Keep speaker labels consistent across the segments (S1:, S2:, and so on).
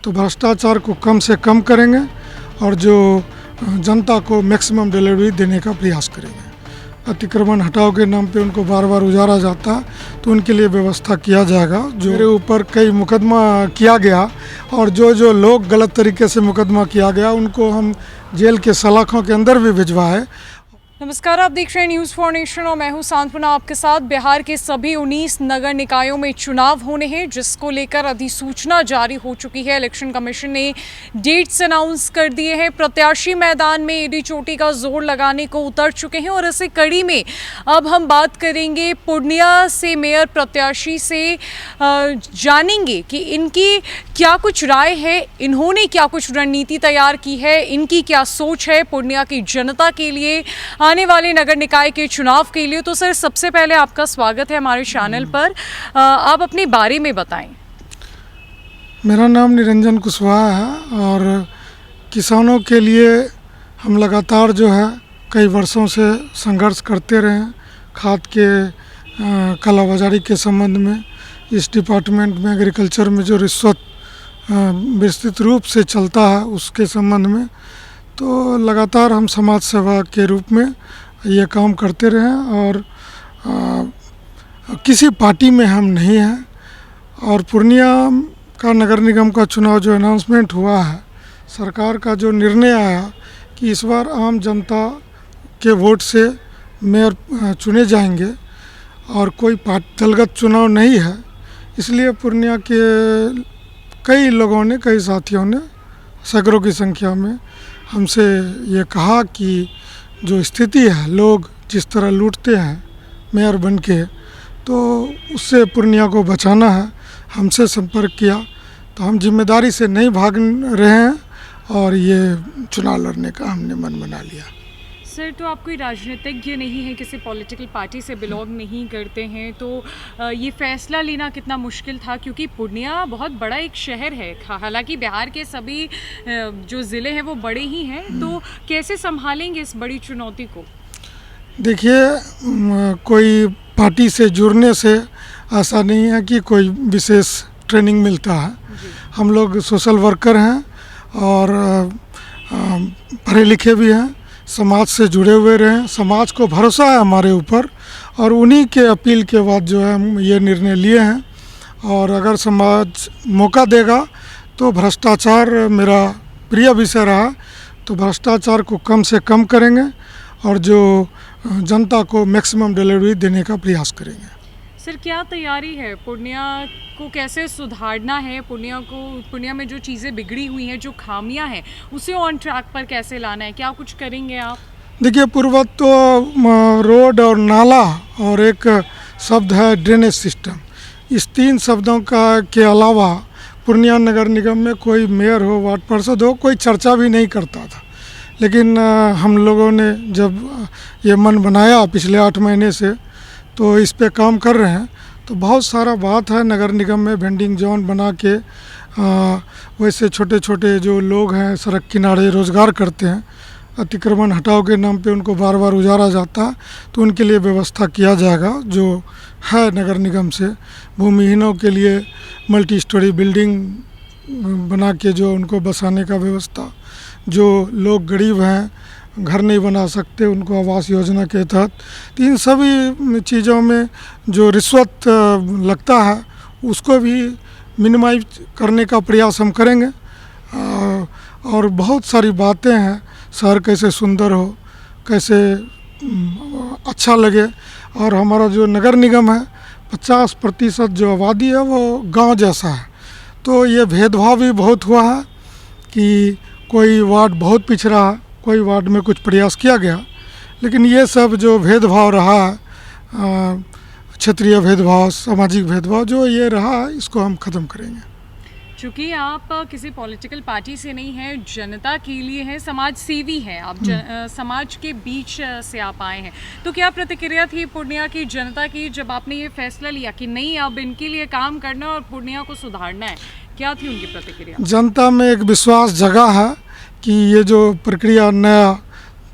S1: तो भ्रष्टाचार को कम से कम करेंगे और जो जनता को मैक्सिमम डिलीवरी देने का प्रयास करेंगे। अतिक्रमण हटाओ के नाम पे उनको बार बार उजारा जाता है तो उनके लिए व्यवस्था किया जाएगा। जो मेरे ऊपर कई मुकदमा किया गया और जो लोग गलत तरीके से मुकदमा किया गया उनको हम जेल के सलाखों के अंदर भी भिजवाए।
S2: नमस्कार, आप देख रहे हैं न्यूज़ फॉर नेशन और मैं हूं सांत्वना आपके साथ। बिहार के सभी 19 नगर निकायों में चुनाव होने हैं, जिसको लेकर अधिसूचना जारी हो चुकी है। इलेक्शन कमीशन ने डेट्स अनाउंस कर दिए हैं। प्रत्याशी मैदान में एडी चोटी का जोर लगाने को उतर चुके हैं और इसी कड़ी में अब हम बात करेंगे पूर्णिया से मेयर प्रत्याशी से, जानेंगे कि इनकी क्या कुछ राय है, इन्होंने क्या कुछ रणनीति तैयार की है, इनकी क्या सोच है पूर्णिया की जनता के लिए, आने वाले नगर निकाय के चुनाव के लिए। तो सर, सबसे पहले आपका स्वागत है हमारे चैनल पर। आप अपने बारे में बताएं।
S1: मेरा नाम निरंजन कुशवाहा है और किसानों के लिए हम लगातार जो है कई वर्षों से संघर्ष करते रहे हैं। खाद के कालाबाजारी के संबंध में इस डिपार्टमेंट में एग्रीकल्चर में जो रिश्वत विस्तृत रूप से चलता है उसके संबंध में तो लगातार हम समाज सेवा के रूप में ये काम करते रहे और किसी पार्टी में हम नहीं हैं। और पूर्णिया का नगर निगम का चुनाव जो अनाउंसमेंट हुआ है, सरकार का जो निर्णय आया कि इस बार आम जनता के वोट से मेयर चुने जाएंगे और कोई दलगत चुनाव नहीं है, इसलिए पूर्णिया के कई लोगों ने, कई साथियों ने सैकड़ों की संख्या में हमसे ये कहा कि जो स्थिति है, लोग जिस तरह लूटते हैं मेयर बन के, तो उससे पूर्णिया को बचाना है। हमसे संपर्क किया तो हम जिम्मेदारी से नहीं भाग रहे हैं और ये चुनाव लड़ने का हमने मन बना लिया।
S2: सर, तो आप कोई राजनीतिज्ञ नहीं है, किसी पॉलिटिकल पार्टी से बिलोंग नहीं करते हैं, तो ये फैसला लेना कितना मुश्किल था? क्योंकि पूर्णिया बहुत बड़ा एक शहर है, हालांकि बिहार के सभी जो ज़िले हैं वो बड़े ही हैं, तो कैसे संभालेंगे इस बड़ी चुनौती को?
S1: देखिए, कोई पार्टी से जुड़ने से ऐसा नहीं है कि कोई विशेष ट्रेनिंग मिलता है। हम लोग सोशल वर्कर हैं और पढ़े लिखे भी हैं, समाज से जुड़े हुए रहे, समाज को भरोसा है हमारे ऊपर और उन्हीं के अपील के बाद जो है हम ये निर्णय लिए हैं। और अगर समाज मौका देगा तो भ्रष्टाचार मेरा प्रिय विषय रहा, तो भ्रष्टाचार को कम से कम करेंगे और जो जनता को मैक्सिमम डिलीवरी देने का प्रयास करेंगे।
S2: सर, क्या तैयारी है? पूर्णिया को कैसे सुधारना है? पूर्णिया में जो चीज़ें बिगड़ी हुई हैं, जो खामियां हैं, उसे ऑन ट्रैक पर कैसे लाना है? क्या कुछ करेंगे आप? देखिए,
S1: पूर्वत तो रोड और नाला और एक शब्द है ड्रेनेज सिस्टम, इस तीन शब्दों के अलावा पूर्णिया नगर निगम में कोई मेयर हो, वार्ड पार्षद हो, कोई चर्चा भी नहीं करता था। लेकिन हम लोगों ने जब ये मन बनाया पिछले 8 महीने से, तो इस पे काम कर रहे हैं। तो बहुत सारा बात है नगर निगम में, वेंडिंग जोन बना के वैसे छोटे छोटे जो लोग हैं सड़क किनारे रोज़गार करते हैं, अतिक्रमण हटाओ के नाम पे उनको बार बार उजारा जाता है, तो उनके लिए व्यवस्था किया जाएगा जो है नगर निगम से। भूमिहीनों के लिए मल्टी स्टोरी बिल्डिंग बना के जो उनको बसाने का व्यवस्था, जो लोग गरीब हैं, घर नहीं बना सकते, उनको आवास योजना के तहत, तो इन सभी चीज़ों में जो रिश्वत लगता है उसको भी मिनिमाइज करने का प्रयास हम करेंगे। और बहुत सारी बातें हैं, शहर कैसे सुंदर हो, कैसे अच्छा लगे। और हमारा जो नगर निगम है, 50% जो आबादी है वो गांव जैसा है, तो ये भेदभाव भी बहुत हुआ है कि कोई वार्ड बहुत पिछड़ा है, कोई वार्ड में कुछ प्रयास किया गया, लेकिन ये सब जो भेदभाव रहा, क्षेत्रीय भेदभाव, सामाजिक भेदभाव जो ये रहा, इसको हम ख़त्म करेंगे।
S2: चूँकि आप किसी पॉलिटिकल पार्टी से नहीं हैं, जनता के लिए हैं, समाज सेवी हैं आप, समाज के बीच से आप आए हैं, तो क्या प्रतिक्रिया थी पूर्णिया की जनता की जब आपने ये फैसला लिया कि नहीं, अब इनके लिए काम करना और पूर्णिया को सुधारना है? क्या थी उनकी प्रतिक्रिया?
S1: जनता में एक विश्वास जगा है कि ये जो प्रक्रिया नया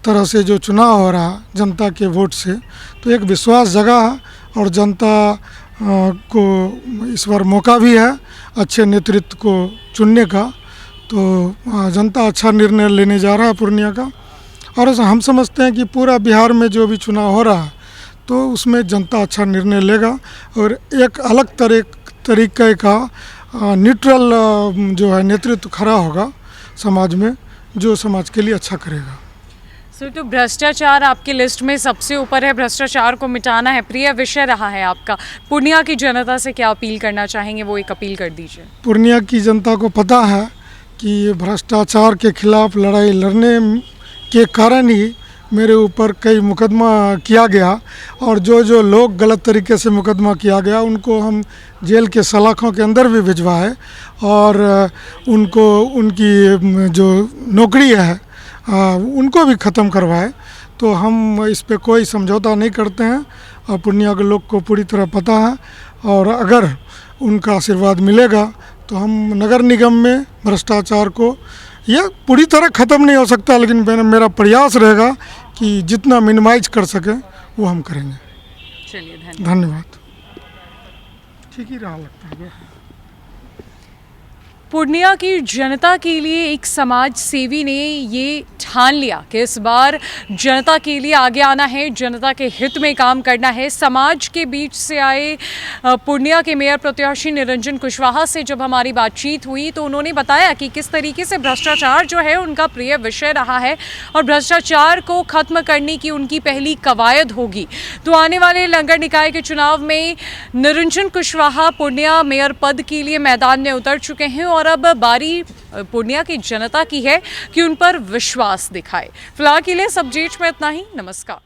S1: तरह से जो चुनाव हो रहा है जनता के वोट से, तो एक विश्वास जगा है और जनता को इस बार मौका भी है अच्छे नेतृत्व को चुनने का। तो जनता अच्छा निर्णय लेने जा रहा है पूर्णिया का। और हम समझते हैं कि पूरा बिहार में जो भी चुनाव हो रहा है तो उसमें जनता अच्छा निर्णय लेगा और एक अलग तरीके का न्यूट्रल जो है नेतृत्व खड़ा होगा समाज में, जो समाज के लिए अच्छा करेगा।
S2: सर, तो भ्रष्टाचार आपकी लिस्ट में सबसे ऊपर है, भ्रष्टाचार को मिटाना है, प्रिय विषय रहा है आपका। पूर्णिया की जनता से क्या अपील करना चाहेंगे, वो एक अपील कर दीजिए।
S1: पूर्णिया की जनता को पता है कि भ्रष्टाचार के खिलाफ लड़ाई लड़ने के कारण ही मेरे ऊपर कई मुकदमा किया गया और जो लोग गलत तरीके से मुकदमा किया गया उनको हम जेल के सलाखों के अंदर भी भिजवाए और उनको उनकी जो नौकरी है उनको भी ख़त्म करवाए। तो हम इस पे कोई समझौता नहीं करते हैं और पूर्णिया के लोग को पूरी तरह पता है। और अगर उनका आशीर्वाद मिलेगा तो हम नगर निगम में भ्रष्टाचार को, यह पूरी तरह ख़त्म नहीं हो सकता, लेकिन मेरा प्रयास रहेगा कि जितना मिनिमाइज कर सकें वो हम करेंगे।
S2: चलिए,
S1: धन्यवाद। ठीक ही रहा लगता है।
S2: पूर्णिया की जनता के लिए एक समाज सेवी ने ये ठान लिया कि इस बार जनता के लिए आगे आना है, जनता के हित में काम करना है। समाज के बीच से आए पूर्णिया के मेयर प्रत्याशी निरंजन कुशवाहा से जब हमारी बातचीत हुई तो उन्होंने बताया कि किस तरीके से भ्रष्टाचार जो है उनका प्रिय विषय रहा है और भ्रष्टाचार को ख़त्म करने की उनकी पहली कवायद होगी। तो आने वाले नगर निकाय के चुनाव में निरंजन कुशवाहा पूर्णिया मेयर पद के लिए मैदान में उतर चुके हैं और अब बारी पूर्णिया की जनता की है कि उन पर विश्वास दिखाए। फिलहाल के लिए सब जेच में इतना ही। नमस्कार।